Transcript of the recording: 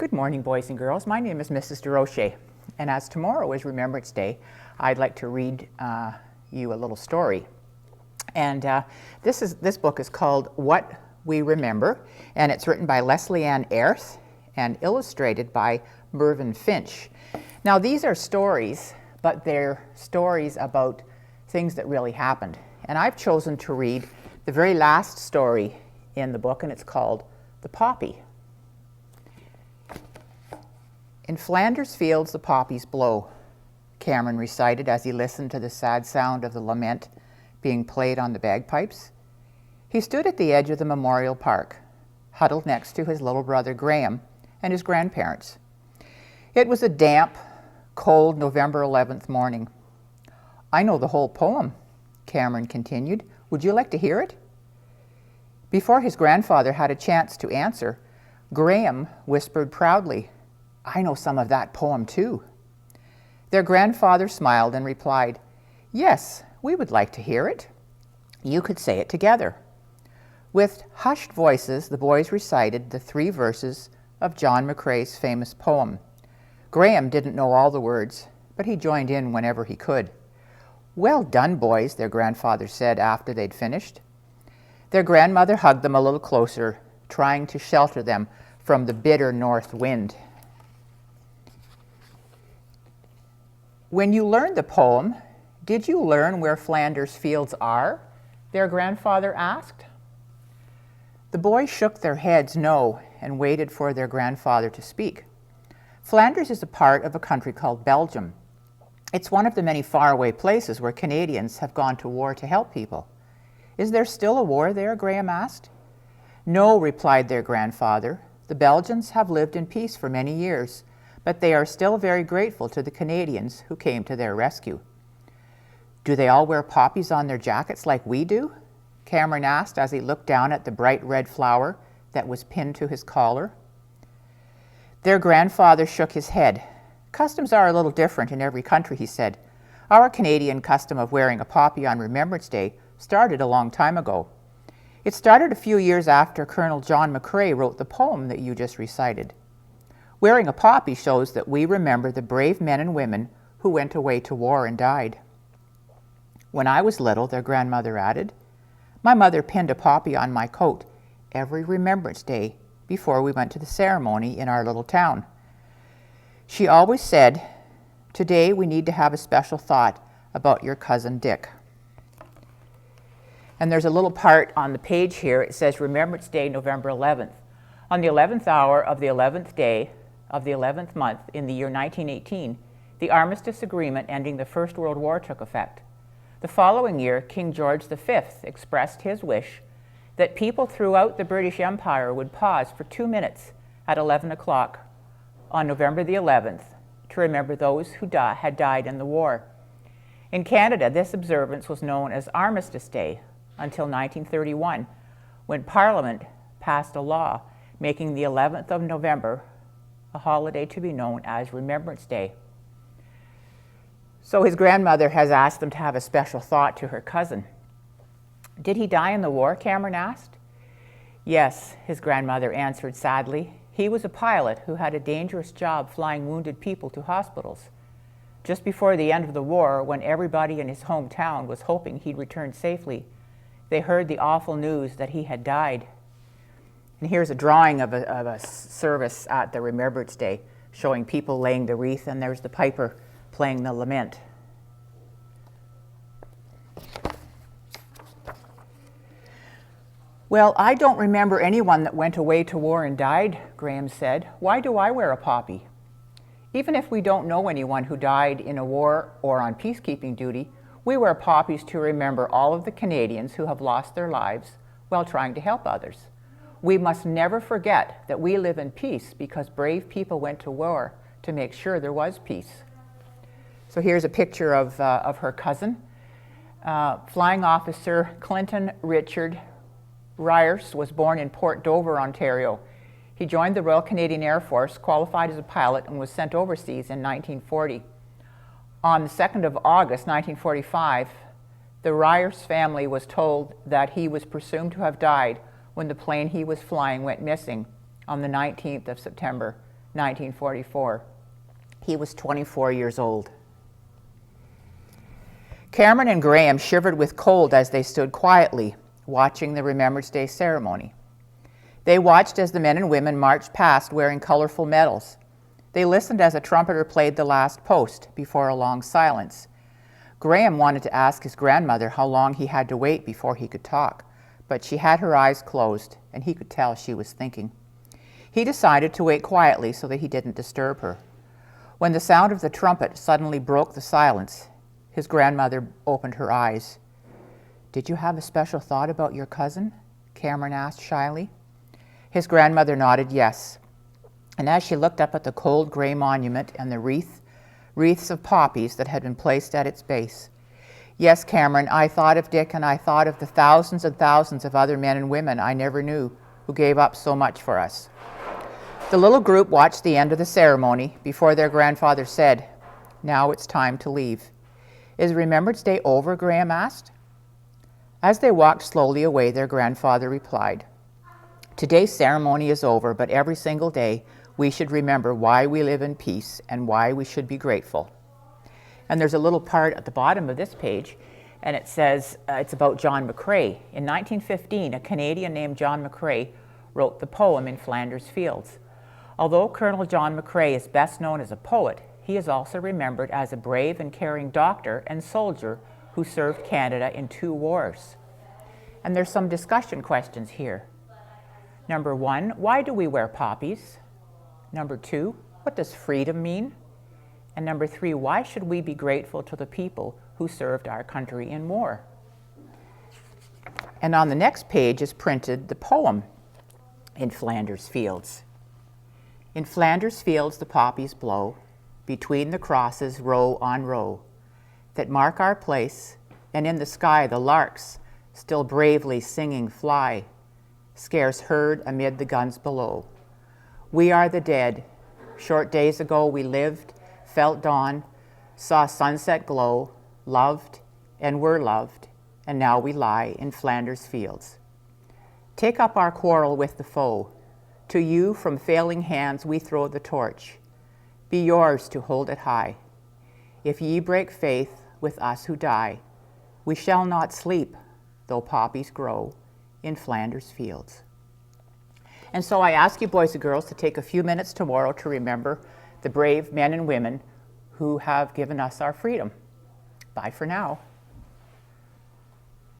Good morning, boys and girls. My name is Mrs. DeRoche, and as tomorrow is Remembrance Day, I'd like to read you a little story. And this book is called What We Remember, and it's written by Leslie Ann Airth and illustrated by Mervyn Finch. Now, these are stories, but they're stories about things that really happened. And I've chosen to read the very last story in the book, and it's called The Poppy. In Flanders fields the poppies blow, Cameron recited as he listened to the sad sound of the lament being played on the bagpipes. He stood at the edge of the memorial park, huddled next to his little brother Graham and his grandparents. It was a damp, cold November 11th morning. "I know the whole poem," Cameron continued. "Would you like to hear it?" Before his grandfather had a chance to answer, Graham whispered proudly, "I know some of that poem too." Their grandfather smiled and replied, "Yes, we would like to hear it. You could say it together." With hushed voices, the boys recited the 3 verses of John McCrae's famous poem. Graham didn't know all the words, but he joined in whenever he could. "Well done, boys," their grandfather said after they'd finished. Their grandmother hugged them a little closer, trying to shelter them from the bitter north wind. "When you learned the poem, did you learn where Flanders fields are?" their grandfather asked. The boys shook their heads no and waited for their grandfather to speak. Flanders is a part of a country called Belgium. It's one of the many faraway places where Canadians have gone to war to help people. "Is there still a war there?" Graham asked. "No," replied their grandfather. "The Belgians have lived in peace for many years, but they are still very grateful to the Canadians who came to their rescue." "Do they all wear poppies on their jackets like we do?" Cameron asked as he looked down at the bright red flower that was pinned to his collar. Their grandfather shook his head. "Customs are a little different in every country," he said. "Our Canadian custom of wearing a poppy on Remembrance Day started a long time ago. It started a few years after Colonel John McCrae wrote the poem that you just recited. Wearing a poppy shows that we remember the brave men and women who went away to war and died." "When I was little," their grandmother added, "my mother pinned a poppy on my coat every Remembrance Day before we went to the ceremony in our little town. She always said, 'Today we need to have a special thought about your cousin Dick.'" And there's a little part on the page here. It says Remembrance Day, November 11th. On the 11th hour of the 11th day of the 11th month in the year 1918, the Armistice Agreement ending the First World War took effect. The following year, King George V expressed his wish that people throughout the British Empire would pause for 2 minutes at 11 o'clock on November the 11th to remember those who had died in the war. In Canada, this observance was known as Armistice Day until 1931, when Parliament passed a law making the 11th of November a holiday to be known as Remembrance Day. So his grandmother has asked him to have a special thought to her cousin. "Did he die in the war?" Cameron asked. "Yes," his grandmother answered sadly. "He was a pilot who had a dangerous job flying wounded people to hospitals. Just before the end of the war, when everybody in his hometown was hoping he'd return safely, they heard the awful news that he had died." And here's a drawing of a service at the Remembrance Day, showing people laying the wreath, and there's the piper playing the lament. "Well, I don't remember anyone that went away to war and died," Graham said. "Why do I wear a poppy? Even if we don't know anyone who died in a war or on peacekeeping duty, we wear poppies to remember all of the Canadians who have lost their lives while trying to help others. We must never forget that we live in peace because brave people went to war to make sure there was peace." So here's a picture of her cousin. Flying Officer Clinton Richard Ryers was born in Port Dover, Ontario. He joined the Royal Canadian Air Force, qualified as a pilot, and was sent overseas in 1940. On the 2nd of August 1945, the Ryers family was told that he was presumed to have died when the plane he was flying went missing on the 19th of September 1944. He was 24 years old. Cameron and Graham shivered with cold as they stood quietly, watching the Remembrance Day ceremony. They watched as the men and women marched past wearing colorful medals. They listened as a trumpeter played the last post before a long silence. Graham wanted to ask his grandmother how long he had to wait before he could talk, but she had her eyes closed, and he could tell she was thinking. He decided to wait quietly so that he didn't disturb her. When the sound of the trumpet suddenly broke the silence, his grandmother opened her eyes. "Did you have a special thought about your cousin?" Cameron asked shyly. His grandmother nodded yes, and as she looked up at the cold gray monument and the wreaths of poppies that had been placed at its base, "Yes, Cameron, I thought of Dick, and I thought of the thousands and thousands of other men and women I never knew who gave up so much for us." The little group watched the end of the ceremony before their grandfather said, "Now it's time to leave." "Is Remembrance Day over?" Graham asked. As they walked slowly away, their grandfather replied, "Today's ceremony is over, but every single day we should remember why we live in peace and why we should be grateful." And there's a little part at the bottom of this page, and it says it's about John McCrae. In 1915, a Canadian named John McCrae wrote the poem In Flanders Fields. Although Colonel John McCrae is best known as a poet, he is also remembered as a brave and caring doctor and soldier who served Canada in 2 wars. And there's some discussion questions here. Number 1, why do we wear poppies? Number 2, what does freedom mean? And number 3, why should we be grateful to the people who served our country in war? And on the next page is printed the poem, In Flanders Fields. In Flanders fields the poppies blow, between the crosses row on row, that mark our place, and in the sky the larks, still bravely singing, fly, scarce heard amid the guns below. We are the dead. Short days ago we lived, felt dawn, saw sunset glow, loved and were loved, and now we lie in Flanders fields. Take up our quarrel with the foe. To you from failing hands we throw the torch. Be yours to hold it high. If ye break faith with us who die, we shall not sleep, though poppies grow in Flanders fields. And so I ask you boys and girls to take a few minutes tomorrow to remember the brave men and women who have given us our freedom. Bye for now.